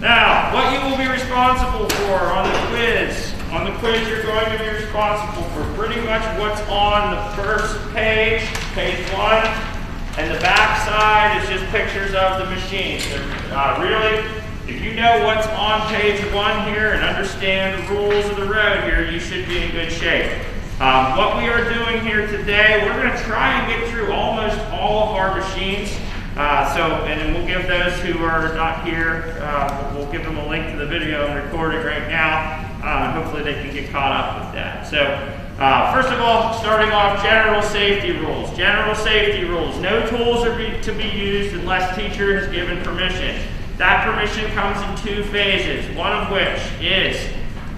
Now, what you will be responsible for on the quiz. On the quiz, you're going to be responsible for pretty much what's on the first page, page 1, and the back side is just pictures of the machine. So, really, if you know what's on page 1 here and understand the rules of the road here, you should be in good shape. What we are doing here today, we're going to try and get through almost all of our machines. And then we'll give those who are not here, we'll give them a link to the video and record it right now. Hopefully they can get caught up with that. So, first of all, starting off, general safety rules. General safety rules. No tools are to be used unless teacher has given permission. That permission comes in 2 phases, one of which is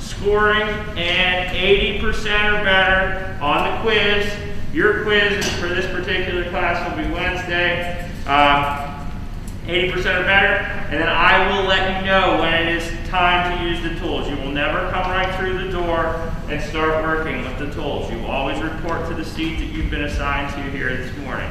scoring and 80% or better on the quiz. Your quiz for this particular class will be Wednesday. 80% or better, and then I will let you know when it is time to use the tools. You will never come right through the door and start working with the tools. You will always report to the seat that you've been assigned to here this morning.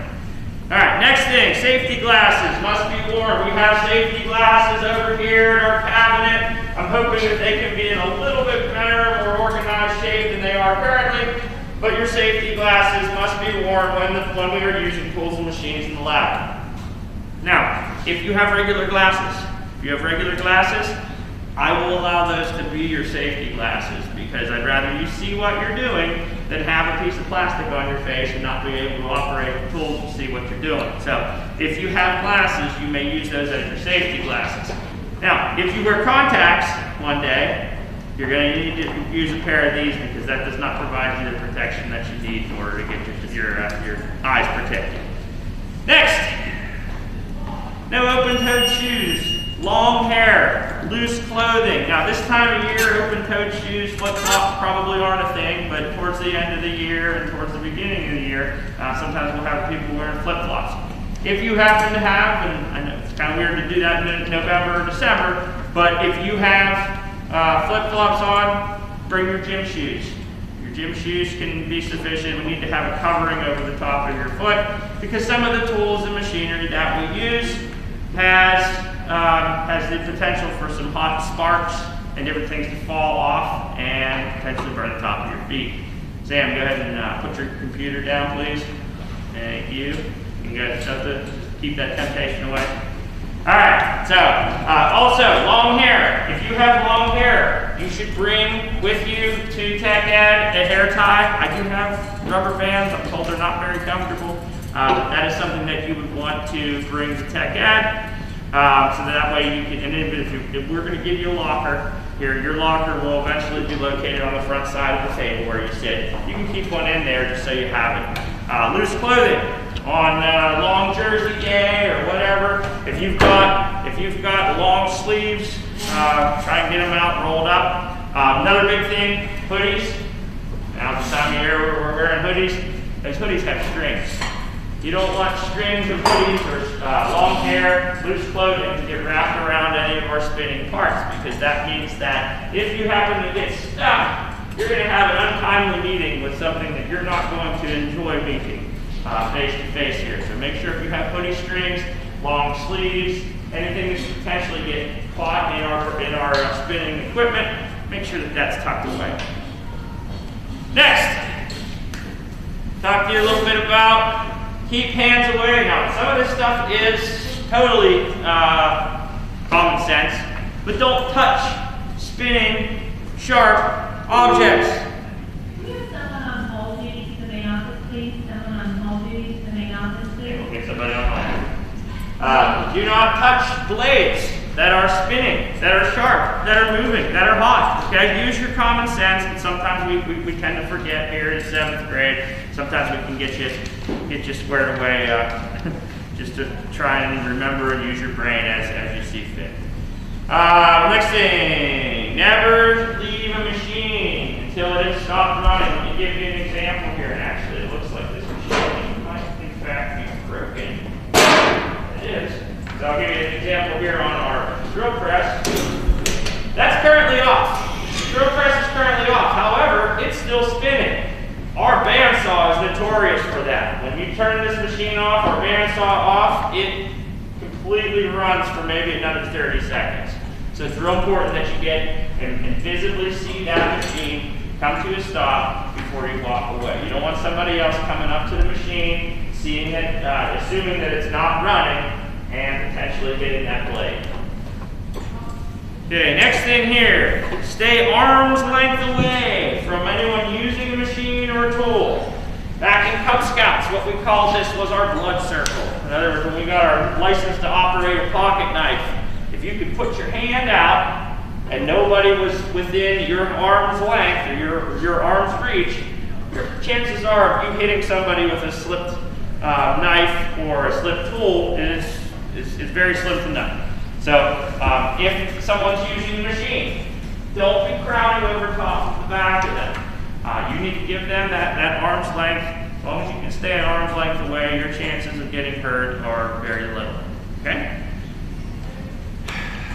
All right, next thing, safety glasses must be worn. We have safety glasses over here in our cabinet. I'm hoping that they can be in a little bit better, more organized shape than they are currently, but your safety glasses must be worn when we are using tools and machines in the lab. Now, if you have regular glasses, I will allow those to be your safety glasses because I'd rather you see what you're doing than have a piece of plastic on your face and not be able to operate the tools and see what you're doing. So, if you have glasses, you may use those as your safety glasses. Now, if you wear contacts one day, you're going to need to use a pair of these because that does not provide you the protection that you need in order to get your eyes protected. Next. No open-toed shoes, long hair, loose clothing. Now this time of year, open-toed shoes, flip-flops probably aren't a thing, but towards the end of the year and towards the beginning of the year, sometimes we'll have people wearing flip-flops. If you happen to have, and I know it's kind of weird to do that in November or December, but if you have flip-flops on, bring your gym shoes. Your gym shoes can be sufficient. We need to have a covering over the top of your foot because some of the tools and machinery that we use has the potential for some hot sparks and different things to fall off and potentially burn the top of your feet. Sam, go ahead and put your computer down, please. Thank you. You can go ahead and keep that temptation away. All right, so also long hair. If you have long hair, you should bring with you to Tech Ed a hair tie. I do have rubber bands. I'm told they're not very comfortable. That is something that you would want to bring to Tech Ed. So that way you can, and if we're going to give you a locker here, your locker will eventually be located on the front side of the table where you sit. You can keep one in there just so you have it. Loose clothing on long jersey day or whatever. If you've got long sleeves, try and get them out and rolled up. Another big thing, hoodies. Now this time of year we're wearing hoodies. Those hoodies have strings. You don't want strings of hoodies or long hair, loose clothing to get wrapped around any of our spinning parts because that means that if you happen to get stuck, you're going to have an untimely meeting with something that you're not going to enjoy meeting face to face here. So make sure if you have hoodie strings, long sleeves, anything that could potentially get caught in our spinning equipment, make sure that that's tucked away. Next, talk to you a little bit about keep hands away. Now, some of this stuff is totally common sense, but don't touch spinning, sharp objects. We have someone on hold duty to the main office, please. Someone on hold duty to the main office, please. Okay, we'll get somebody on hold. Do not touch blades that are spinning, that are sharp, that are moving, that are hot. Okay, use your common sense, and sometimes we tend to forget here in 7th grade. Sometimes we can get you squared away just to try and remember and use your brain as you see fit. Next thing, never leave a machine until it is stopped running. Let me give you an example here. And actually, it looks like this machine might in fact be broken. It is. So I'll give you an example here on our drill press. That's currently off. The drill press is currently off. However, it's still spinning. Our bandsaw is notorious for that. When you turn this machine off, our bandsaw off, it completely runs for maybe another 30 seconds. So it's real important that you get and visibly see that machine come to a stop before you walk away. You don't want somebody else coming up to the machine, seeing it, assuming that it's not running, and potentially hitting that blade. Okay, next thing here, stay arm's length away from anyone using a machine or a tool. Back in Cub Scouts, what we called this was our blood circle. In other words, when we got our license to operate a pocket knife, if you could put your hand out and nobody was within your arm's length or your arm's reach, chances are of you hitting somebody with a slipped knife or a slipped tool is very slim to none. So if someone's using the machine, don't be crowding over top of the back of them. You need to give them that arm's length. As long as you can stay an arm's length away, your chances of getting hurt are very little. Okay?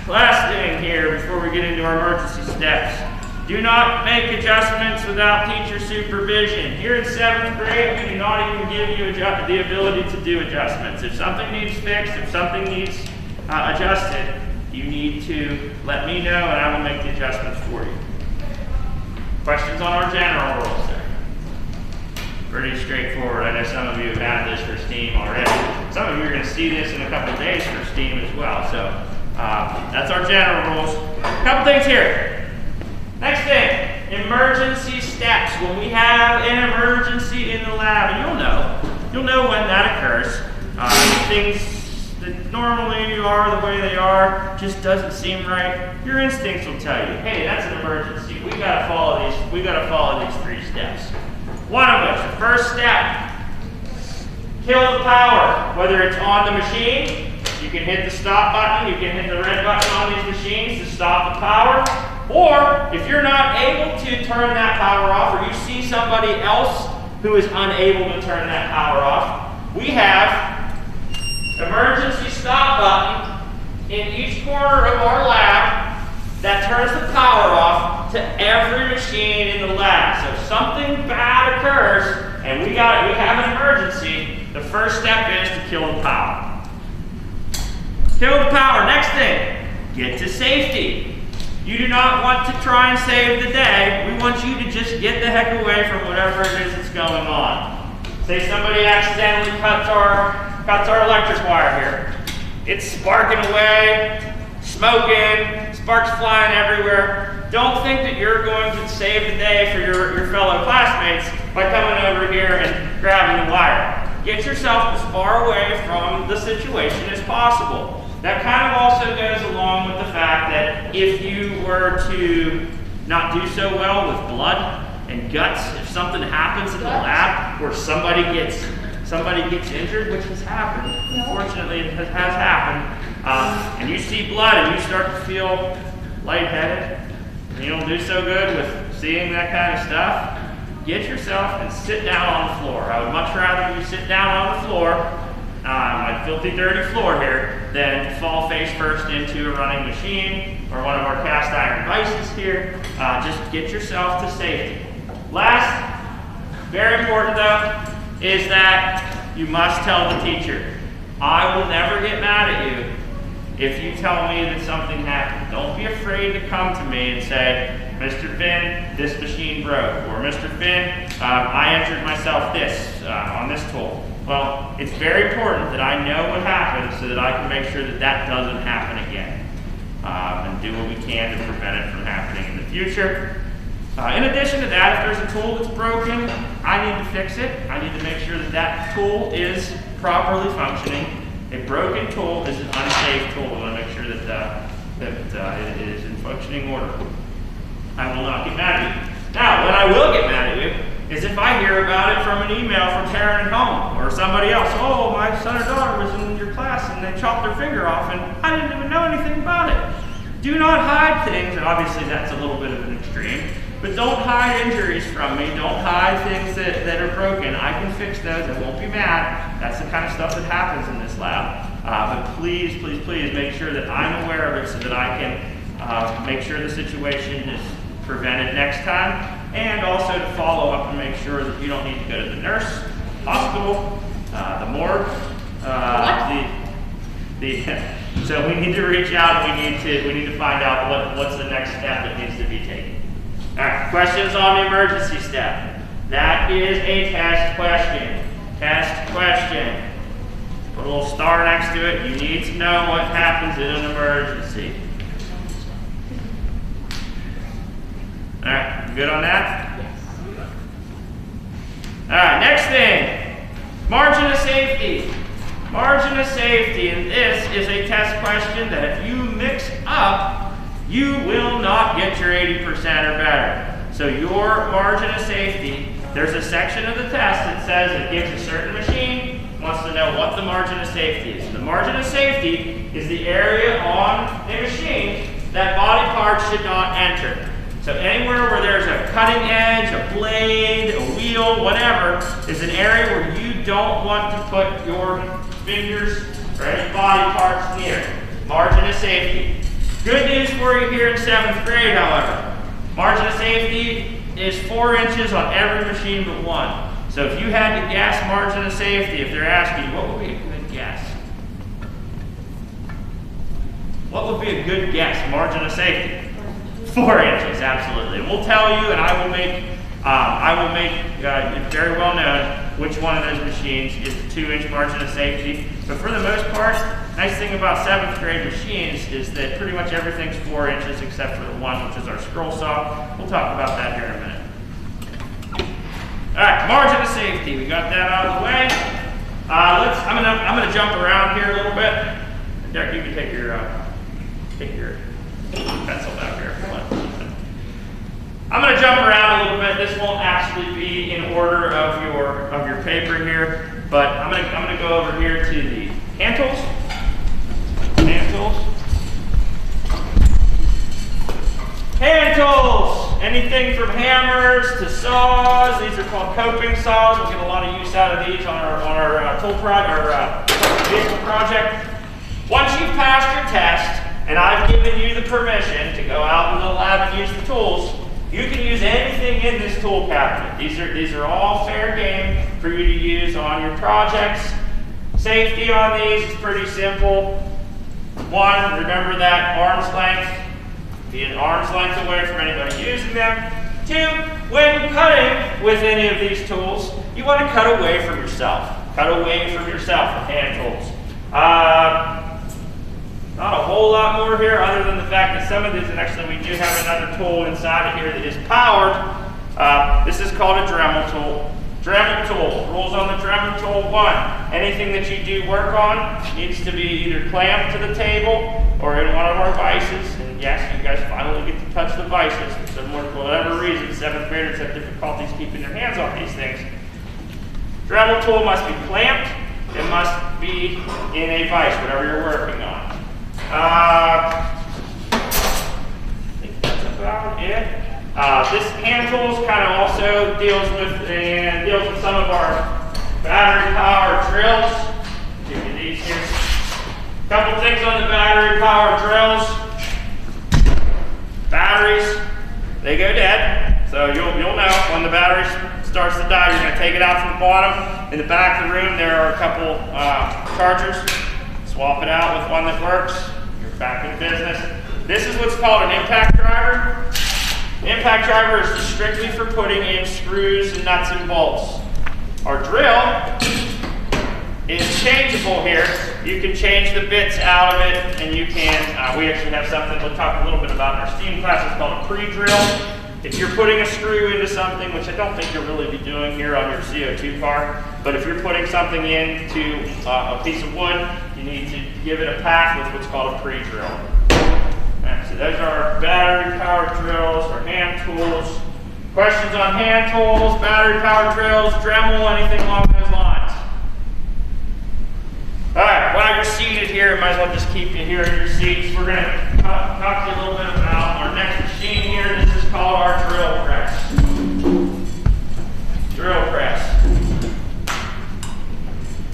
Last thing here before we get into our emergency steps. Do not make adjustments without teacher supervision. Here in 7th grade, we do not even give you the ability to do adjustments. If something needs fixed, if something needs adjusted, you need to let me know and I will make the adjustments for you. Questions on our general rules there? Pretty straightforward. I know some of you have had this for STEAM already. Some of you are going to see this in a couple of days for STEAM as well. So that's our general rules. A couple things here. Next thing, emergency steps. When we have an emergency in the lab, and you'll know when that occurs. Things that normally are the way they are just doesn't seem right. Your instincts will tell you, hey, that's an emergency. We gotta follow these 3 steps. One of which, the first step, kill the power. Whether it's on the machine, you can hit the stop button, you can hit the red button on these machines to stop the power. Or if you're not able to turn that power off, or you see somebody else who is unable to turn that power off, we have emergency stop button in each corner of our lab that turns the power off to every machine in the lab. So if something bad occurs and we have an emergency, the first step is to kill the power. Kill the power. Next thing, get to safety. You do not want to try and save the day. We want you to just get the heck away from whatever it is that's going on. Say somebody accidentally cuts our electric wire here. It's sparking away, smoking, sparks flying everywhere. Don't think that you're going to save the day for your fellow classmates by coming over here and grabbing the wire. Get yourself as far away from the situation as possible. That kind of also goes along with the fact that if you were to not do so well with blood and guts, if something happens in the lab where somebody gets injured, which has happened, unfortunately it has happened, and you see blood and you start to feel lightheaded, and you don't do so good with seeing that kind of stuff, get yourself and sit down on the floor. I would much rather you sit down on the floor, my filthy dirty floor here, than fall face first into a running machine or one of our cast iron vices here. Just get yourself to safety. Last, very important though, is that you must tell the teacher. I will never get mad at you if you tell me that something happened. Don't be afraid to come to me and say, Mr. Finn, this machine broke, or Mr. Finn, I injured myself on this tool. Well, it's very important that I know what happened so that I can make sure that that doesn't happen again, and do what we can to prevent it from happening in the future. In addition to that, if there's a tool that's broken, I need to fix it. I need to make sure that that tool is properly functioning. A broken tool is an unsafe tool. I want to make sure that it is in functioning order. I will not get mad at you. Now, when I will get mad at you is if I hear about it from an email from parent at home or somebody else. Oh, my son or daughter was in your class and they chopped their finger off and I didn't even know anything about it. Do not hide things. Obviously, that's a little bit of an extreme. But don't hide injuries from me. Don't hide things that are broken. I can fix those. I won't be mad. That's the kind of stuff that happens in this lab. But please, please, please make sure that I'm aware of it so that I can make sure the situation is prevented next time. And also to follow up and make sure that you don't need to go to the nurse, hospital, the morgue, So we need to reach out and we need to find out what's the next step that needs to be taken. All right, questions on the emergency step. That is a test question. Test question. Put a little star next to it. You need to know what happens in an emergency. All right, you good on that? Yes. All right, next thing, margin of safety. Margin of safety, and this is a test question that if you mix up, you will not get your 80% or better. So your margin of safety, there's a section of the test that says it gives a certain machine, wants to know what the margin of safety is. The margin of safety is the area on a machine that body parts should not enter. So anywhere where there's a cutting edge, a blade, a wheel, whatever, is an area where you don't want to put your fingers or any body parts near. Margin of safety. Good news for you here in 7th grade, however. Margin of safety is 4 inches on every machine but one. So if you had to guess margin of safety, if they're asking you, what would be a good guess? What would be a good guess, margin of safety? 4 inches, absolutely. We'll tell you, and I will make it very well known which one of those machines is the 2-inch margin of safety. But for the most part, nice thing about 7th grade machines is that pretty much everything's 4 inches except for the one, which is our scroll saw. We'll talk about that here in a minute. All right, margin of safety. We got that out of the way. I'm gonna jump around here a little bit. Derek, you can take your pencil back here if you want. I'm going to jump around a little bit. This won't actually be in order of your paper here, but I'm going to go over here to the hand tools. Hand tools. Hand tools. Anything from hammers to saws. These are called coping saws. We'll get a lot of use out of these on our vehicle project. Once you've passed your test, and I've given you the permission to go out into the lab and use the tools, you can use anything in this tool cabinet. These are all fair game for you to use on your projects. Safety on these is pretty simple. 1, remember that arm's length. Be an arm's length away from anybody using them. 2, when cutting with any of these tools, you want to cut away from yourself. Cut away from yourself with hand tools. Not a whole lot more here other than the fact that some of these, and actually we do have another tool inside of here that is powered. This is called a Dremel tool. Dremel tool. Rules on the Dremel tool. 1, anything that you do work on needs to be either clamped to the table or in one of our vices. And yes, you guys finally get to touch the vices. For whatever reason, 7th graders have difficulties keeping their hands off these things. Dremel tool must be clamped. It must be in a vise, whatever you're working on. I think that's about it. This hand tools kind of also deals with some of our battery powered drills. Give you these here. A couple things on the battery powered drills. Batteries, they go dead. So you'll know when the battery starts to die, you're going to take it out from the bottom. In the back of the room, there are a couple chargers. Swap it out with one that works. Back in business. This is what's called an impact driver. Impact driver is strictly for putting in screws and nuts and bolts. Our drill is changeable here. You can change the bits out of it, and you can, we actually have something we'll talk a little bit about in our STEAM class. It's called a pre-drill. If you're putting a screw into something, which I don't think you'll really be doing here on your CO2 car, but if you're putting something into a piece of wood, you need to give it a path with what's called a pre-drill. Right, so those are our battery-powered drills, our hand tools. Questions on hand tools, battery-powered drills, Dremel, anything along those lines? All right, while you're seated here, might as well just keep you here in your seats. We're going to talk to you a little bit about our next machine here. This is called our drill press. Drill press.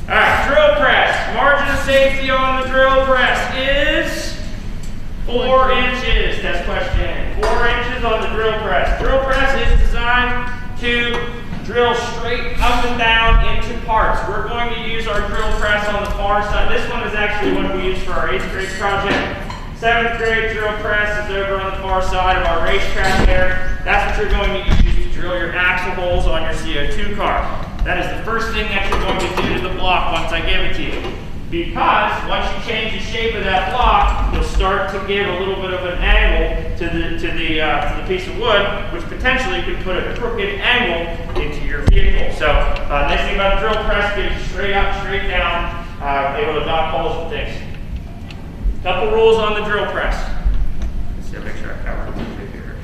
All right, drill press. Margin of safety on the drill press is 4 inches. That's question. 4 inches on the drill press. Drill press is designed to drill straight up and down into parts. We're going to use our drill press on the far side. This one is actually what we use for our 8th grade project. 7th grade drill press is over on the far side of our racetrack there. That's what you're going to use to drill your axle holes on your CO2 car. That is the first thing that you're going to do to the block once I give it to you. Because once you change the shape of that block, you'll start to give a little bit of an angle to the piece of wood, which potentially could put a crooked angle into your vehicle. So nice thing about the drill press, get it straight up, straight down, able to knock holes and things. Couple rules on the drill press. Let's see, I'll make sure I cover it here.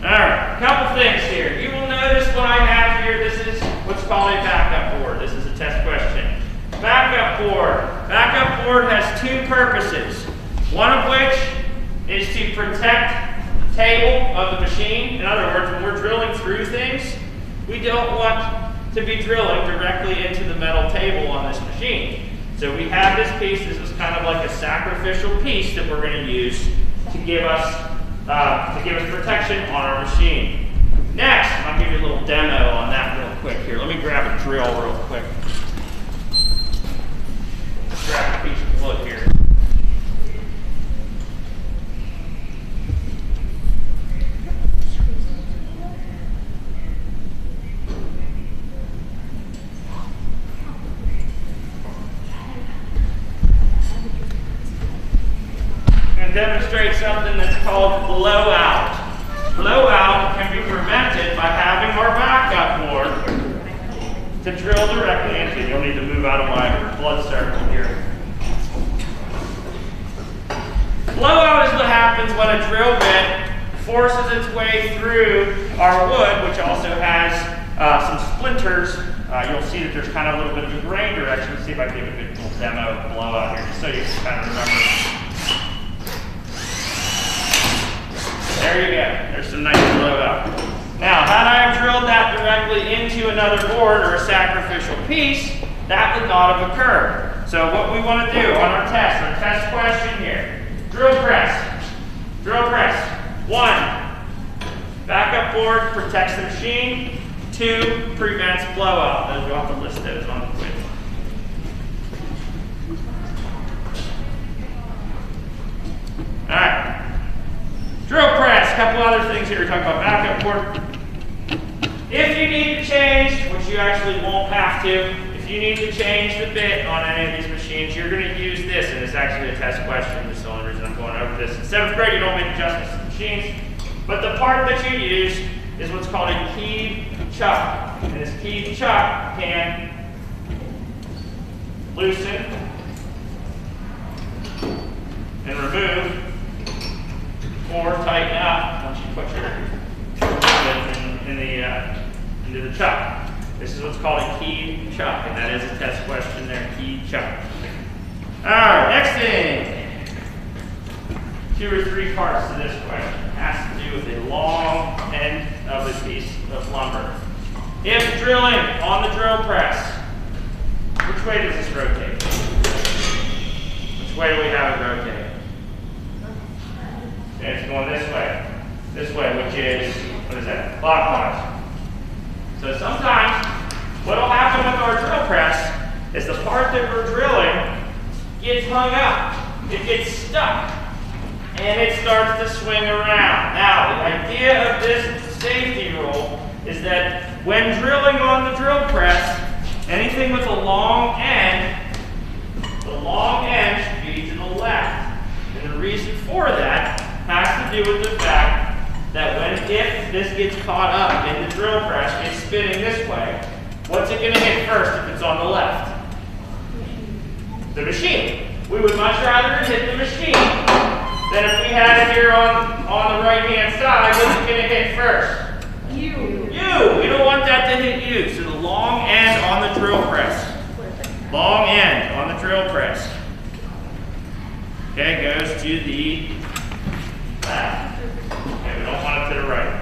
Alright, couple things here. You will notice what I have here. This is what's called a backup board. This is a test question. Backup board. Backup board has two purposes. One of which is to protect the table of the machine. In other words, when we're drilling through things, we don't want to be drilling directly into the metal table on this machine. So we have this piece. This is kind of like a sacrificial piece that we're going to use to give us protection on our machine. Next, I'll give you a little demo on that real quick here. Let me grab a drill real quick. Grab a piece of wood here. I'm going to demonstrate something that's called blowout. Blowout can be prevented by having our backup board to drill directly into. You'll need to move out of my blood circle here. Blowout is what happens when a drill bit forces its way through our wood, which also has some splinters. You'll see that there's kind of a little bit of a grain direction. Let's see if I can give a good little demo of blowout here, just so you can kind of remember. There you go. There's some nice blowout. Now, had I have drilled that directly into another board or a sacrificial piece, that would not have occurred. So what we want to do on our test question here, drill press. Drill press. 1, backup board protects the machine. 2, prevents blowout. Those, you'll have to list those on the quiz. All right. Drill press, a couple other things here. We're talking about backup board. If you need to change, which you actually won't have to, if you need to change the bit on any of these machines, you're going to use this, and it's actually a test question. This is the only reason I'm going over this. In 7th grade, you don't make adjustments to the machines, but the part that you use is what's called a keyed chuck. And this keyed chuck can loosen and remove or tighten up once you put your into the chuck. This is what's called a keyed chuck, and that is a test question there, keyed chuck. All right, next thing. 2 or 3 parts to this question. It has to do with a long end of a piece of lumber. If drilling on the drill press, which way does this rotate? Which way do we have it rotate? Okay, it's going this way, which is, what is that, clockwise. So sometimes, what will happen with our drill press is the part that we're drilling gets hung up, it gets stuck, and it starts to swing around. Now, the idea of this safety rule is that when drilling on the drill press, anything with a long end, the long end should be to the left. And the reason for that has to do with the fact that if this gets caught up in the drill press, it's spinning this way. What's it going to hit first if it's on the left? The machine. We would much rather hit the machine than if we had it here on the right-hand side. What's it going to hit first? You. We don't want that to hit you. So the long end on the drill press. Long end on the drill press. Okay, goes to the left. Okay, we don't want it to the right.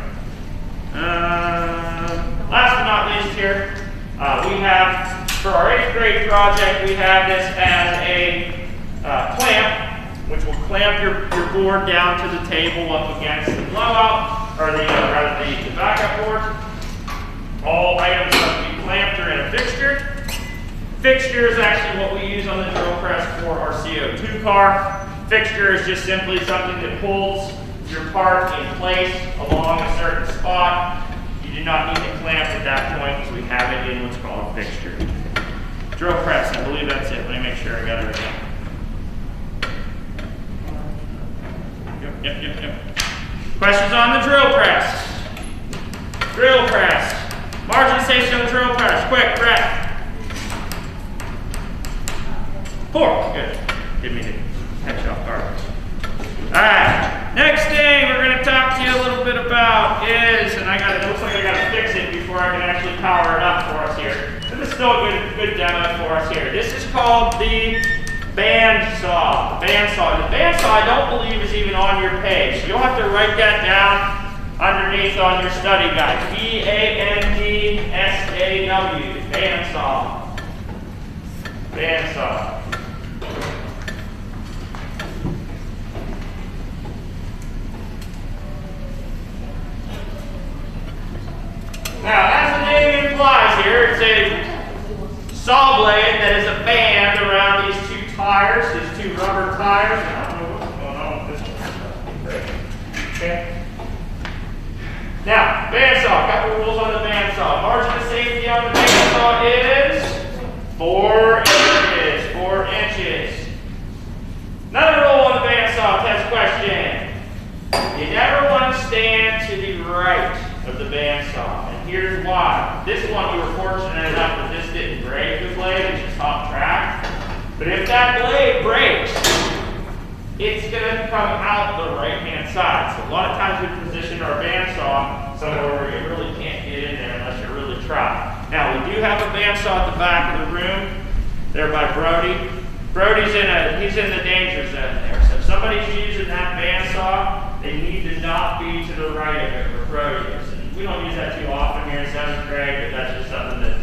Last but not least here, we have, for our 8th grade project, we have this as a clamp, which will clamp your board down to the table up against the blowout, or the backup board. All items must be clamped or in a fixture. Fixture is actually what we use on the drill press for our CO2 car. Fixture is just simply something that holds your part in place along a certain spot. You do not need to clamp at that point because we have it in what's called a fixture. Drill press, I believe that's it. Let me make sure I got everything. Yep. Questions on the drill press? Drill press. Margin of safety on the drill press. Quick, Brett. 4. Good. Give me the catch off guard. Alright. Next thing we're going to talk to you a little bit about is, and it looks like I got to fix it before I can actually power it up for us here. This is still a good demo for us here. This is called the band saw. The band saw. The band saw I don't believe is even on your page. So you'll have to write that down underneath on your study guide. B-A-N-D-S-A-W. Band saw. Band saw. Now, as the name implies here, it's a saw blade that is a band around these two tires, these two rubber tires. I don't know what's going on with this one. Okay. Now, bandsaw. Couple rules on the bandsaw. Margin of safety on the bandsaw is 4 inches. 4 inches. Another rule on the bandsaw. Test question. You never want to stand to the right of the bandsaw. And here's why. This one we were fortunate enough that this didn't break the blade, it's just off track. But if that blade breaks, it's going to come out the right-hand side. So a lot of times we position our bandsaw somewhere where you really can't get in there unless you really try. Now we do have a bandsaw at the back of the room, there by Brody. Brody's he's in the danger zone there. So if somebody's using that bandsaw, they need to not be to the right of it where Brody is. And we don't use that too often here in 7th grade, but that's just something that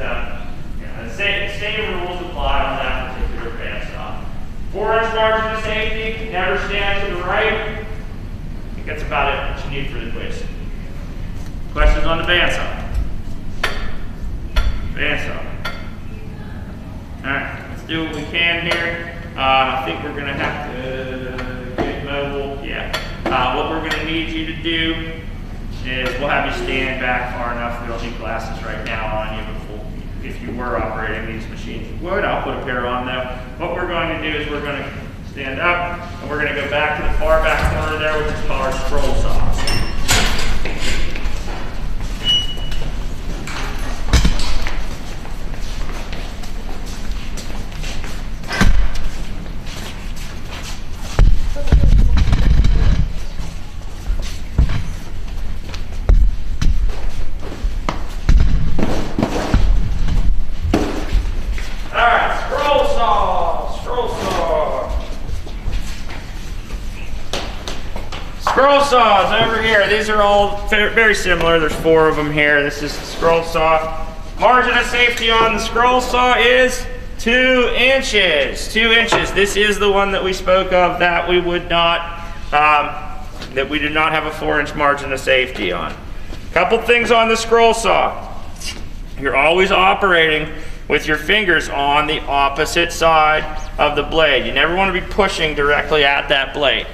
the same rules apply on that particular bandsaw. 4-inch margin of safety, never stand to the right. I think that's about it what you need for the quiz. Questions on the bandsaw? Bandsaw. Alright, let's do what we can here. I think we're going to have to get mobile. Yeah. What we're going to need you to do is we'll have you stand back far enough. We don't need glasses right now on you. If you were operating these machines, you would. I'll put a pair on though. What we're going to do is we're going to stand up and we're going to go back to the far back corner there, which is called our scroll saws. Scroll saws over here. These are all very similar. There's 4 of them here. This is the scroll saw. Margin of safety on the scroll saw is 2 inches. 2 inches. This is the one that we spoke of that we would not, that we do not have a 4-inch margin of safety on. Couple things on the scroll saw. You're always operating with your fingers on the opposite side of the blade. You never want to be pushing directly at that blade.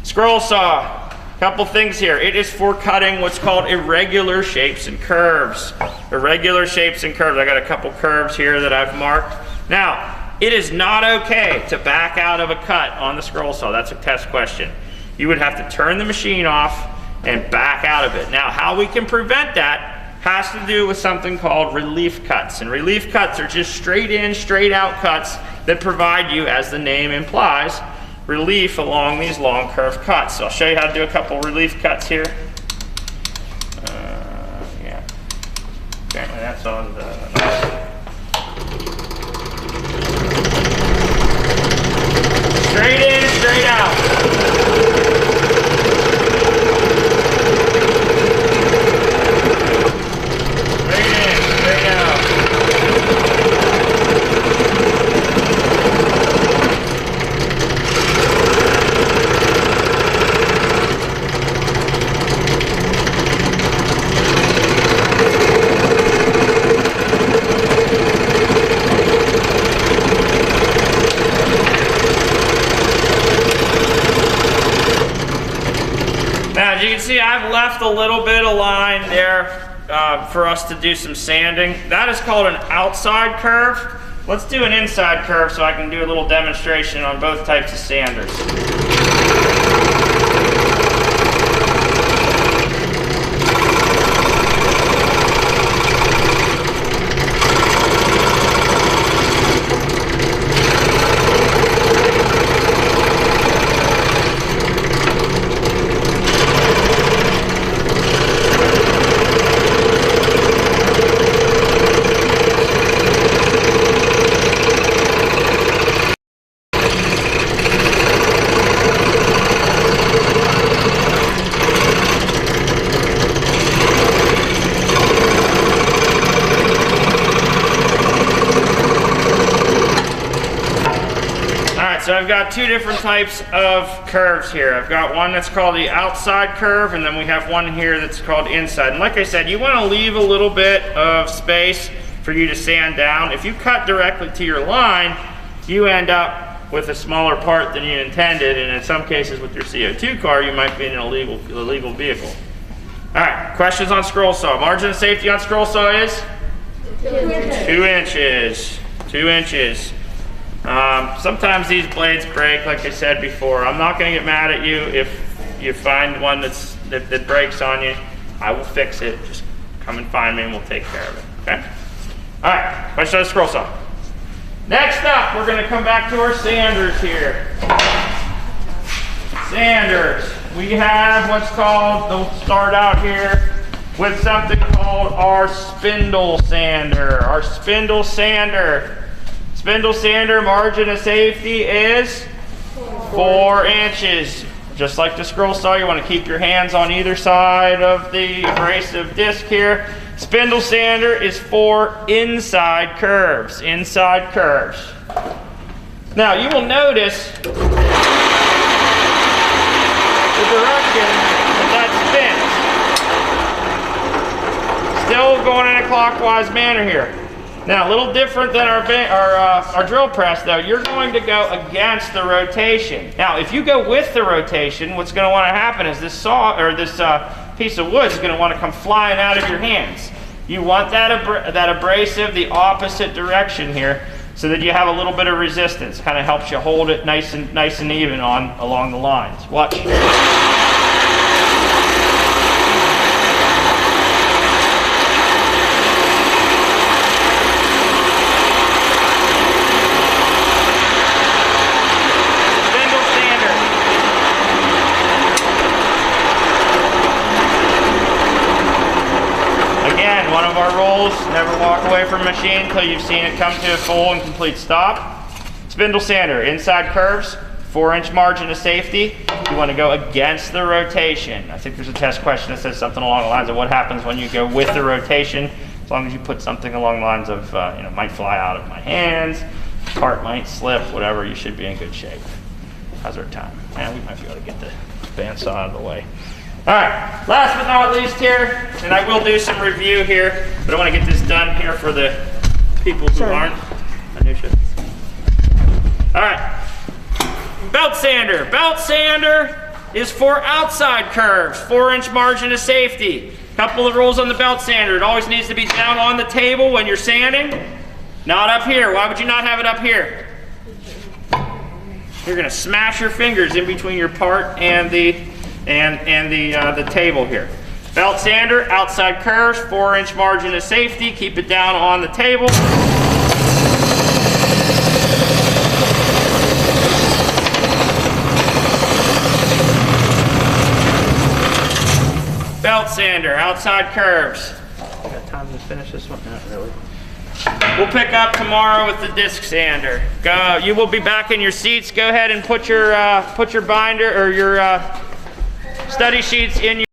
Scroll saw, couple things here. It is for cutting what's called irregular shapes and curves. Irregular shapes and curves. I got a couple curves here that I've marked. Now, it is not okay to back out of a cut on the scroll saw. That's a test question. You would have to turn the machine off and back out of it. Now, how we can prevent that has to do with something called relief cuts. And relief cuts are just straight in, straight out cuts that provide you, as the name implies, relief along these long curved cuts. So I'll show you how to do a couple relief cuts here. Yeah. Apparently that's on the... Straight in, straight out. as you can see, I've left a little bit of line there for us to do some sanding. That is called an outside curve. Let's do an inside curve so I can do a little demonstration on both types of sanders. So I've got two different types of curves here. I've got one that's called the outside curve, and then we have one here that's called inside. And like I said, you want to leave a little bit of space for you to sand down. If you cut directly to your line, you end up with a smaller part than you intended, and in some cases with your CO2 car, you might be in an illegal vehicle. All right, questions on scroll saw. Margin of safety on scroll saw is? 2 inches. 2 inches. 2 inches. Sometimes these blades break, like I said before. I'm not going to get mad at you if you find one that breaks on you. I will fix it. Just come and find me and we'll take care of it. Okay? All right. Question on the scroll saw. Next up, we're going to come back to our sanders here. Sanders. We have what's called, they'll start out here with something called our spindle sander. Our spindle sander. Spindle sander margin of safety is 4 inches. Just like the scroll saw, you want to keep your hands on either side of the abrasive disc here. Spindle sander is for inside curves. Inside curves. Now you will notice the direction that spins. Still going in a clockwise manner here. Now, a little different than our drill press, though. You're going to go against the rotation. Now, if you go with the rotation, what's going to want to happen is this saw or this piece of wood is going to want to come flying out of your hands. You want that abrasive the opposite direction here, so that you have a little bit of resistance. Kind of helps you hold it nice and even along the lines. Watch. One of our rules, never walk away from a machine until you've seen it come to a full and complete stop. Spindle sander, inside curves, 4-inch margin of safety. You want to go against the rotation. I think there's a test question that says something along the lines of what happens when you go with the rotation. As long as you put something along the lines of, might fly out of my hands, cart might slip, whatever, you should be in good shape. How's our time? Man, we might be able to get the bandsaw out of the way. All right, last but not least here, and I will do some review here, but I want to get this done here for the people who aren't. Anusha. All right, belt sander. Belt sander is for outside curves, 4-inch margin of safety. Couple of rules on the belt sander. It always needs to be down on the table when you're sanding, not up here. Why would you not have it up here? You're gonna smash your fingers in between your part and the table here. Belt sander, outside curves, 4-inch margin of safety. Keep it down on the table. Belt sander, outside curves. Got time to finish this one? Not really. We'll pick up tomorrow with the disc sander. Go. You will be back in your seats. Go ahead and put your binder or your study sheets in your